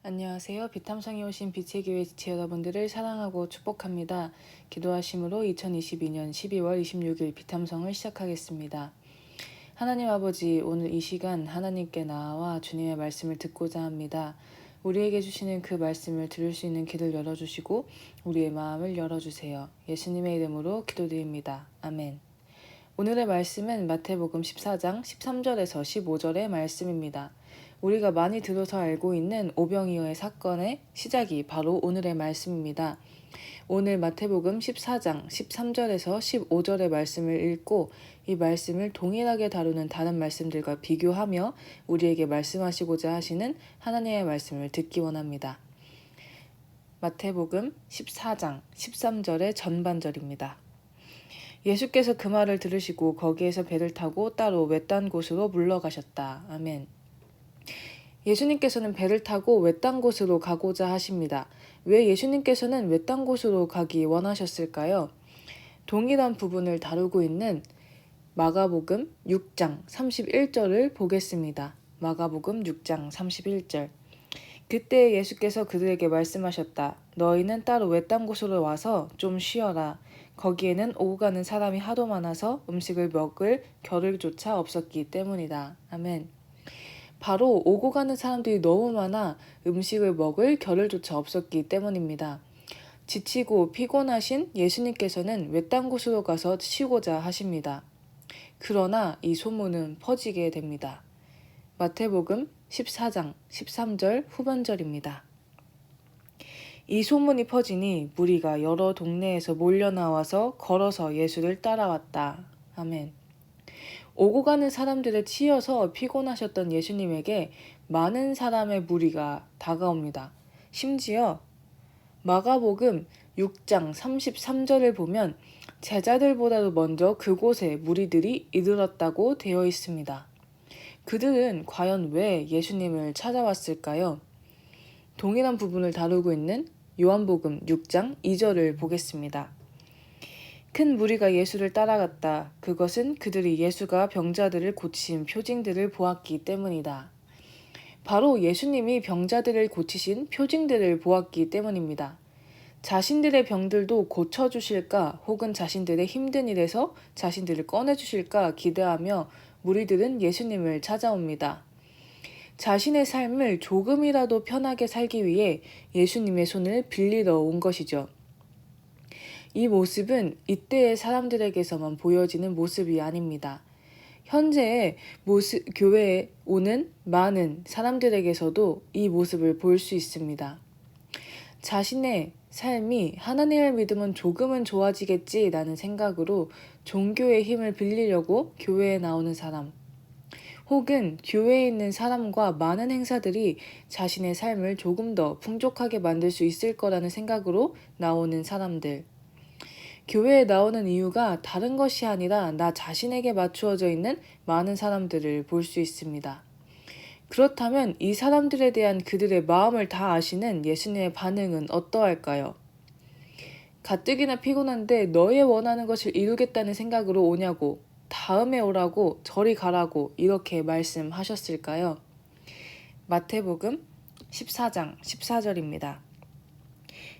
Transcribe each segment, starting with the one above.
안녕하세요. 비탐성에 오신 빛의 교회 지체 여러분들을 사랑하고 축복합니다. 기도하심으로 2022년 12월 26일 비탐성을 시작하겠습니다. 하나님 아버지, 오늘 이 시간 하나님께 나와 주님의 말씀을 듣고자 합니다. 우리에게 주시는 그 말씀을 들을 수 있는 길을 열어주시고 우리의 마음을 열어주세요. 예수님의 이름으로 기도드립니다. 아멘. 오늘의 말씀은 마태복음 14장 13절에서 15절의 말씀입니다. 우리가 많이 들어서 알고 있는 오병이어의 사건의 시작이 바로 오늘의 말씀입니다. 오늘 마태복음 14장 13절에서 15절의 말씀을 읽고 이 말씀을 동일하게 다루는 다른 말씀들과 비교하며 우리에게 말씀하시고자 하시는 하나님의 말씀을 듣기 원합니다. 마태복음 14장 13절의 전반절입니다. 예수께서 그 말을 들으시고 거기에서 배를 타고 따로 외딴 곳으로 물러가셨다. 아멘. 예수님께서는 배를 타고 외딴 곳으로 가고자 하십니다. 왜 예수님께서는 외딴 곳으로 가기 원하셨을까요? 동일한 부분을 다루고 있는 마가복음 6장 31절을 보겠습니다. 마가복음 6장 31절. 그때 예수께서 그들에게 말씀하셨다. 너희는 따로 외딴 곳으로 와서 좀 쉬어라. 거기에는 오고 가는 사람이 하도 많아서 음식을 먹을 겨를조차 없었기 때문이다. 아멘. 바로 오고 가는 사람들이 너무 많아 음식을 먹을 겨를조차 없었기 때문입니다. 지치고 피곤하신 예수님께서는 외딴 곳으로 가서 쉬고자 하십니다. 그러나 이 소문은 퍼지게 됩니다. 마태복음 14장 13절 후반절입니다. 이 소문이 퍼지니 무리가 여러 동네에서 몰려 나와서 걸어서 예수를 따라왔다. 아멘. 오고 가는 사람들에 치여서 피곤하셨던 예수님에게 많은 사람의 무리가 다가옵니다. 심지어 마가복음 6장 33절을 보면 제자들보다도 먼저 그곳에 무리들이 이르렀다고 되어 있습니다. 그들은 과연 왜 예수님을 찾아왔을까요? 동일한 부분을 다루고 있는 요한복음 6장 2절을 보겠습니다. 큰 무리가 예수를 따라갔다. 그것은 그들이 예수가 병자들을 고치신 표징들을 보았기 때문이다. 바로 예수님이 병자들을 고치신 표징들을 보았기 때문입니다. 자신들의 병들도 고쳐주실까 혹은 자신들의 힘든 일에서 자신들을 꺼내주실까 기대하며 무리들은 예수님을 찾아옵니다. 자신의 삶을 조금이라도 편하게 살기 위해 예수님의 손을 빌리러 온 것이죠. 이 모습은 이때의 사람들에게서만 보여지는 모습이 아닙니다. 현재의 교회에 오는 많은 사람들에게서도 이 모습을 볼 수 있습니다. 자신의 삶이 하나님을 믿으면 조금은 좋아지겠지라는 생각으로 종교의 힘을 빌리려고 교회에 나오는 사람, 혹은 교회에 있는 사람과 많은 행사들이 자신의 삶을 조금 더 풍족하게 만들 수 있을 거라는 생각으로 나오는 사람들, 교회에 나오는 이유가 다른 것이 아니라 나 자신에게 맞추어져 있는 많은 사람들을 볼 수 있습니다. 그렇다면 이 사람들에 대한 그들의 마음을 다 아시는 예수님의 반응은 어떠할까요? 가뜩이나 피곤한데 너의 원하는 것을 이루겠다는 생각으로 오냐고, 다음에 오라고, 저리 가라고 이렇게 말씀하셨을까요? 마태복음 14장 14절입니다.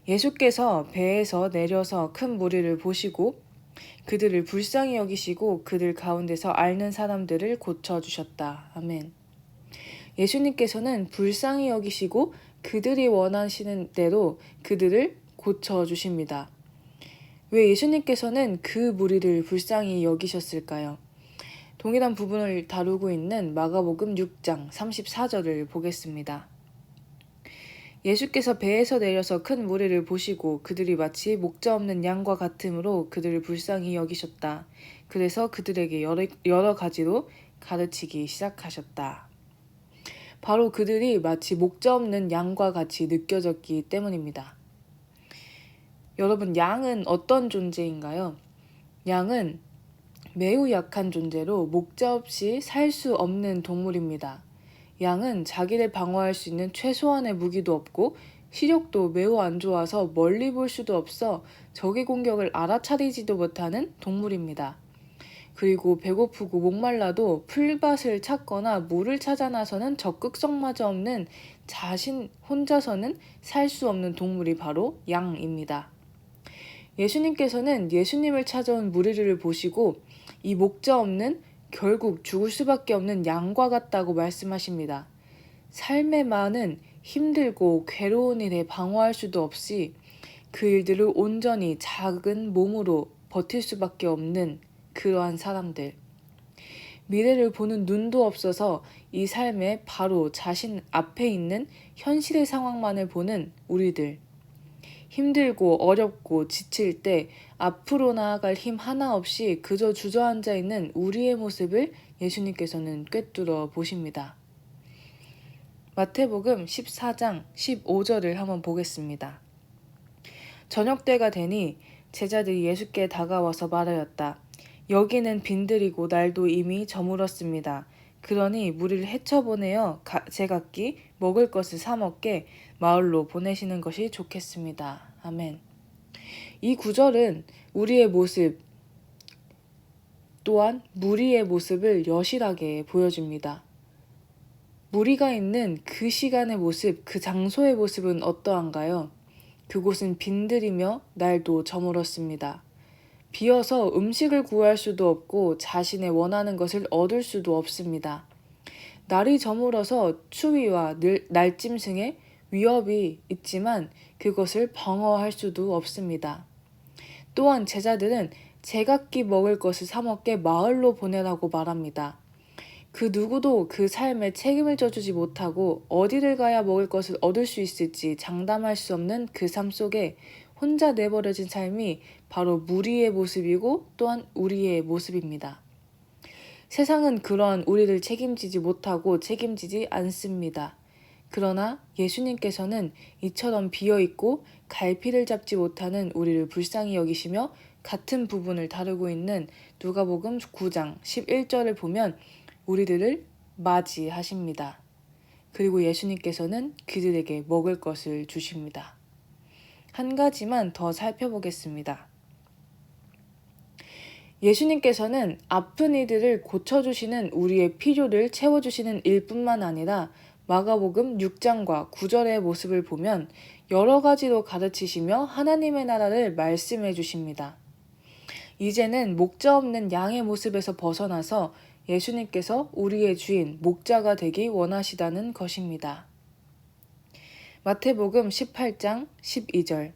예수께서 배에서 내려서 큰 무리를 보시고 그들을 불쌍히 여기시고 그들 가운데서 앓는 사람들을 고쳐주셨다. 아멘. 예수님께서는 불쌍히 여기시고 그들이 원하시는 대로 그들을 고쳐주십니다. 왜 예수님께서는 그 무리를 불쌍히 여기셨을까요? 동일한 부분을 다루고 있는 마가복음 6장 34절을 보겠습니다. 예수께서 배에서 내려서 큰 무리를 보시고 그들이 마치 목자 없는 양과 같으므로 그들을 불쌍히 여기셨다. 그래서 그들에게 여러 가지로 가르치기 시작하셨다. 바로 그들이 마치 목자 없는 양과 같이 느껴졌기 때문입니다. 여러분, 양은 어떤 존재인가요? 양은 매우 약한 존재로 목자 없이 살 수 없는 동물입니다. 양은 자기를 방어할 수 있는 최소한의 무기도 없고 시력도 매우 안 좋아서 멀리 볼 수도 없어 적의 공격을 알아차리지도 못하는 동물입니다. 그리고 배고프고 목말라도 풀밭을 찾거나 물을 찾아 나서는 적극성마저 없는 자신 혼자서는 살 수 없는 동물이 바로 양입니다. 예수님께서는 예수님을 찾아온 무리를 보시고 이 목자 없는 결국 죽을 수밖에 없는 양과 같다고 말씀하십니다. 삶의 많은 힘들고 괴로운 일에 방어할 수도 없이 그 일들을 온전히 작은 몸으로 버틸 수밖에 없는 그러한 사람들. 미래를 보는 눈도 없어서 이 삶에 바로 자신 앞에 있는 현실의 상황만을 보는 우리들. 힘들고 어렵고 지칠 때 앞으로 나아갈 힘 하나 없이 그저 주저앉아 있는 우리의 모습을 예수님께서는 꿰뚫어 보십니다. 마태복음 14장 15절을 한번 보겠습니다. 저녁 때가 되니 제자들이 예수께 다가와서 말하였다. 여기는 빈들이고 날도 이미 저물었습니다. 그러니 무리를 헤쳐보내어 제각기 먹을 것을 사 먹게 마을로 보내시는 것이 좋겠습니다. 아멘. 이 구절은 우리의 모습 또한 무리의 모습을 여실하게 보여줍니다. 무리가 있는 그 시간의 모습, 그 장소의 모습은 어떠한가요? 그곳은 빈들이며 날도 저물었습니다. 비어서 음식을 구할 수도 없고 자신의 원하는 것을 얻을 수도 없습니다. 날이 저물어서 추위와 날짐승의 위협이 있지만 그것을 방어할 수도 없습니다. 또한 제자들은 제각기 먹을 것을 사 먹게 마을로 보내라고 말합니다. 그 누구도 그 삶에 책임을 져주지 못하고 어디를 가야 먹을 것을 얻을 수 있을지 장담할 수 없는 그 삶 속에 혼자 내버려진 삶이 바로 무리의 모습이고 또한 우리의 모습입니다. 세상은 그러한 우리를 책임지지 못하고 책임지지 않습니다. 그러나 예수님께서는 이처럼 비어있고 갈피를 잡지 못하는 우리를 불쌍히 여기시며 같은 부분을 다루고 있는 누가복음 9장 11절을 보면 우리들을 맞이하십니다. 그리고 예수님께서는 그들에게 먹을 것을 주십니다. 한 가지만 더 살펴보겠습니다. 예수님께서는 아픈 이들을 고쳐주시는 우리의 필요를 채워주시는 일뿐만 아니라 마가복음 6장과 9절의 모습을 보면 여러 가지로 가르치시며 하나님의 나라를 말씀해 주십니다. 이제는 목자 없는 양의 모습에서 벗어나서 예수님께서 우리의 주인, 목자가 되기 원하시다는 것입니다. 마태복음 18장 12절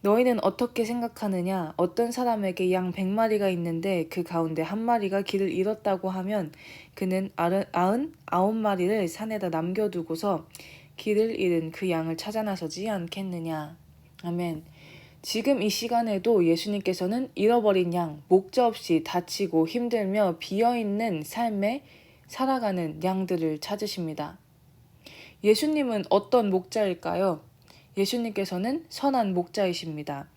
너희는 어떻게 생각하느냐? 어떤 사람에게 양 100마리가 있는데 그 가운데 한 마리가 길을 잃었다고 하면 그는 99마리를 산에다 남겨두고서 길을 잃은 그 양을 찾아 나서지 않겠느냐? 아멘. 지금 이 시간에도 예수님께서는 잃어버린 양, 목자 없이 다치고 힘들며 비어있는 삶에 살아가는 양들을 찾으십니다. 예수님은 어떤 목자일까요? 예수님께서는 선한 목자이십니다.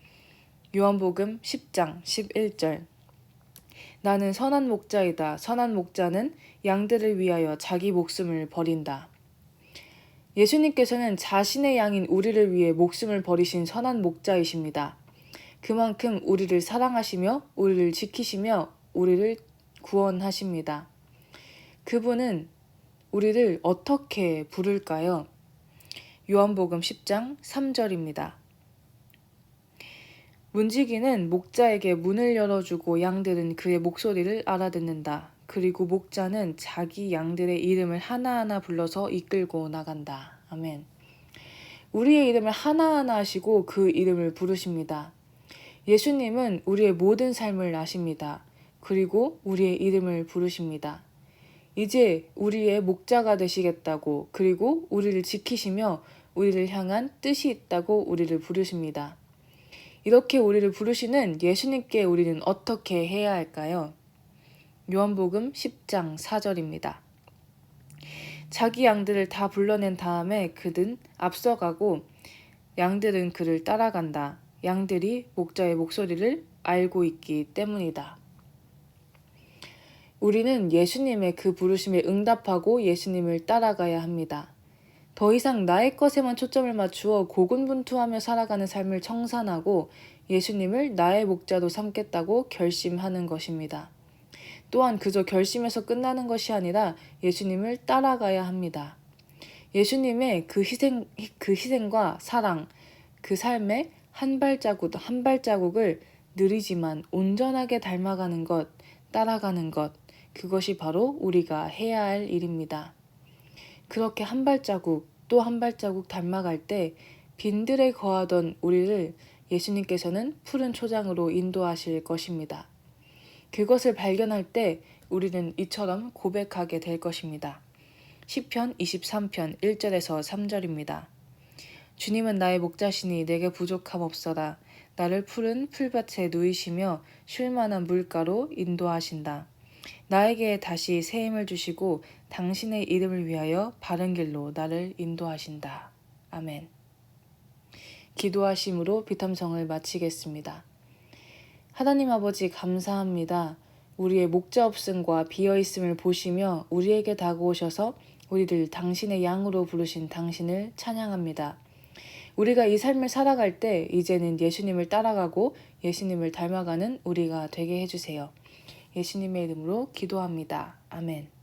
요한복음 10장 11절 나는 선한 목자이다. 선한 목자는 양들을 위하여 자기 목숨을 버린다. 예수님께서는 자신의 양인 우리를 위해 목숨을 버리신 선한 목자이십니다. 그만큼 우리를 사랑하시며 우리를 지키시며 우리를 구원하십니다. 그분은 우리를 어떻게 부를까요? 요한복음 10장 3절입니다. 문지기는 목자에게 문을 열어주고 양들은 그의 목소리를 알아듣는다. 그리고 목자는 자기 양들의 이름을 하나하나 불러서 이끌고 나간다. 아멘. 우리의 이름을 하나하나 하시고 그 이름을 부르십니다. 예수님은 우리의 모든 삶을 아십니다. 그리고 우리의 이름을 부르십니다. 이제 우리의 목자가 되시겠다고 그리고 우리를 지키시며 우리를 향한 뜻이 있다고 우리를 부르십니다. 이렇게 우리를 부르시는 예수님께 우리는 어떻게 해야 할까요? 요한복음 10장 4절입니다. 자기 양들을 다 불러낸 다음에 그는 앞서가고 양들은 그를 따라간다. 양들이 목자의 목소리를 알고 있기 때문이다. 우리는 예수님의 그 부르심에 응답하고 예수님을 따라가야 합니다. 더 이상 나의 것에만 초점을 맞추어 고군분투하며 살아가는 삶을 청산하고 예수님을 나의 목자로 삼겠다고 결심하는 것입니다. 또한 그저 결심해서 끝나는 것이 아니라 예수님을 따라가야 합니다. 예수님의 그 희생과 사랑, 그 삶의 한 발자국을 느리지만 온전하게 닮아가는 것, 따라가는 것, 그것이 바로 우리가 해야 할 일입니다. 그렇게 한 발자국 또 한 발자국 닮아갈 때 빈들에 거하던 우리를 예수님께서는 푸른 초장으로 인도하실 것입니다. 그것을 발견할 때 우리는 이처럼 고백하게 될 것입니다. 시편 23편 1절에서 3절입니다. 주님은 나의 목자시니 내게 부족함 없어라. 나를 푸른 풀밭에 누이시며 쉴만한 물가로 인도하신다. 나에게 다시 새 힘을 주시고 당신의 이름을 위하여 바른 길로 나를 인도하신다. 아멘. 기도하심으로 비탐성을 마치겠습니다. 하나님 아버지 감사합니다. 우리의 목자 없음과 비어있음을 보시며 우리에게 다가오셔서 우리를 당신의 양으로 부르신 당신을 찬양합니다. 우리가 이 삶을 살아갈 때 이제는 예수님을 따라가고 예수님을 닮아가는 우리가 되게 해주세요. 예수님의 이름으로 기도합니다. 아멘.